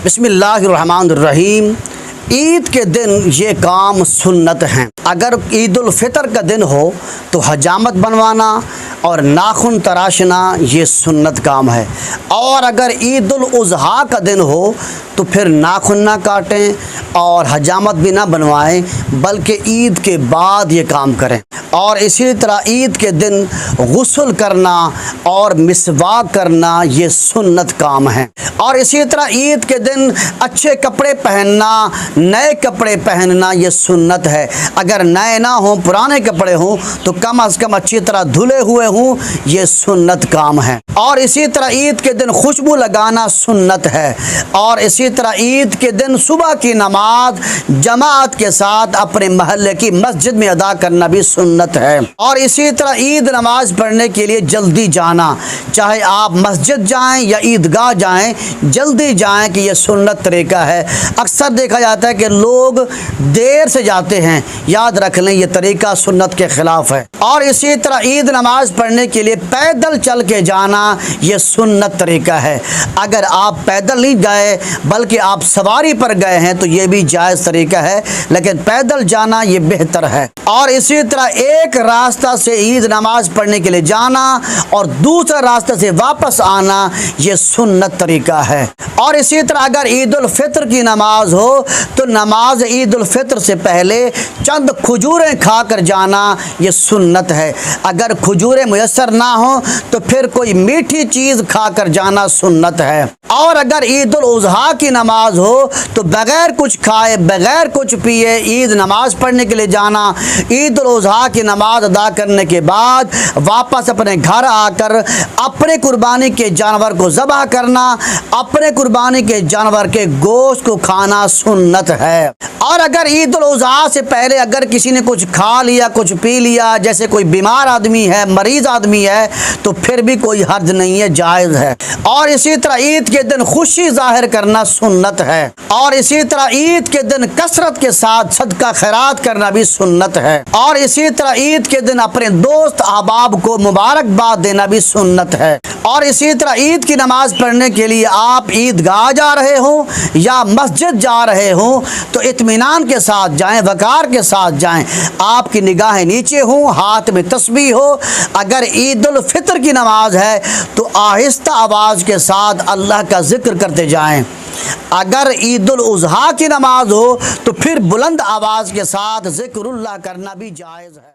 بسم اللہ الرحمن الرحیم۔ عید کے دن یہ کام سنت ہیں۔ اگر عید الفطر کا دن ہو تو حجامت بنوانا اور ناخن تراشنا یہ سنت کام ہے، اور اگر عید الاضحیٰ کا دن ہو تو پھر ناخن نہ کاٹیں اور حجامت بھی نہ بنوائیں، بلکہ عید کے بعد یہ کام کریں۔ اور اسی طرح عید کے دن غسل کرنا اور مسواک کرنا یہ سنت کام ہے۔ اور اسی طرح عید کے دن اچھے کپڑے پہننا، نئے کپڑے پہننا یہ سنت ہے۔ اگر نئے نہ ہوں، پرانے کپڑے ہوں تو کم از کم اچھی طرح دھلے ہوئے ہوں، یہ سنت کام ہے۔ اور اسی طرح عید کے دن خوشبو لگانا سنت ہے۔ اور اسی طرح عید کے دن صبح کی نماز جماعت کے ساتھ اپنے محلے کی مسجد میں ادا کرنا بھی سنت ہے۔ اور اسی طرح عید نماز پڑھنے کے لیے جلدی جانا، چاہے آپ مسجد جائیں یا عیدگاہ جائیں، جلدی جائیں کہ یہ سنت طریقہ ہے۔ اکثر دیکھا جاتا ہے کہ لوگ دیر سے جاتے ہیں، یاد رکھ لیں یہ طریقہ سنت کے خلاف ہے۔ اور اسی طرح عید نماز پڑھنے کے لیے پیدل چل کے جانا یہ سنت طریقہ ہے۔ اگر آپ پیدل نہیں گئے بلکہ آپ سواری پر گئے ہیں تو یہ بھی جائز طریقہ ہے، لیکن پیدل جانا یہ بہتر ہے۔ اور اسی طرح ایک راستہ سے عید نماز پڑھنے کے لیے جانا اور دوسرے راستے سے واپس آنا یہ سنت طریقہ ہے۔ اور اسی طرح اگر عید الفطر کی نماز ہو تو نماز عید الفطر سے پہلے چند کھجوریں کھا کر جانا یہ سنت ہے۔ اگر کھجوریں میسر نہ ہوں تو پھر کوئی میٹھی چیز کھا کر جانا سنت ہے۔ اور اگر عید الاضحیٰ کی نماز ہو تو بغیر کچھ کھائے بغیر کچھ پیے عید نماز پڑھنے کے لیے جانا۔ عید الاضحیٰ کی نماز ادا کرنے کے بعد واپس اپنے گھر آ کر اپنے قربانی کے جانور کو ذبح کرنا، اپنے قربانی کے جانور کے گوشت کو کھانا سنت ہے۔ اور اگر عید الاضحیٰ سے پہلے اگر کسی نے کچھ کھا لیا، کچھ پی لیا، جیسے کوئی بیمار آدمی ہے، مریض آدمی ہے، تو پھر بھی کوئی حرج نہیں ہے، جائز ہے۔ اور اسی طرح عید کے دن خوشی ظاہر کرنا سنت ہے۔ اور اسی طرح عید کے دن کثرت کے ساتھ صدقہ خیرات کرنا بھی سنت ہے۔ اور اسی طرح عید کے دن اپنے دوست احباب کو مبارکباد دینا بھی سنت ہے۔ اور اسی طرح عید کی نماز پڑھنے کے لیے آپ عیدگاہ جا رہے ہوں یا مسجد جا رہے ہوں تو اطمینان کے ساتھ جائیں، وقار کے ساتھ جائیں، آپ کی نگاہیں نیچے ہوں، ہاتھ میں تسبیح ہو۔ اگر عید الفطر کی نماز ہے تو آہستہ آواز کے ساتھ اللہ کا ذکر کرتے جائیں۔ اگر عید الاضحیٰ کی نماز ہو تو پھر بلند آواز کے ساتھ ذکر اللہ کرنا بھی جائز ہے۔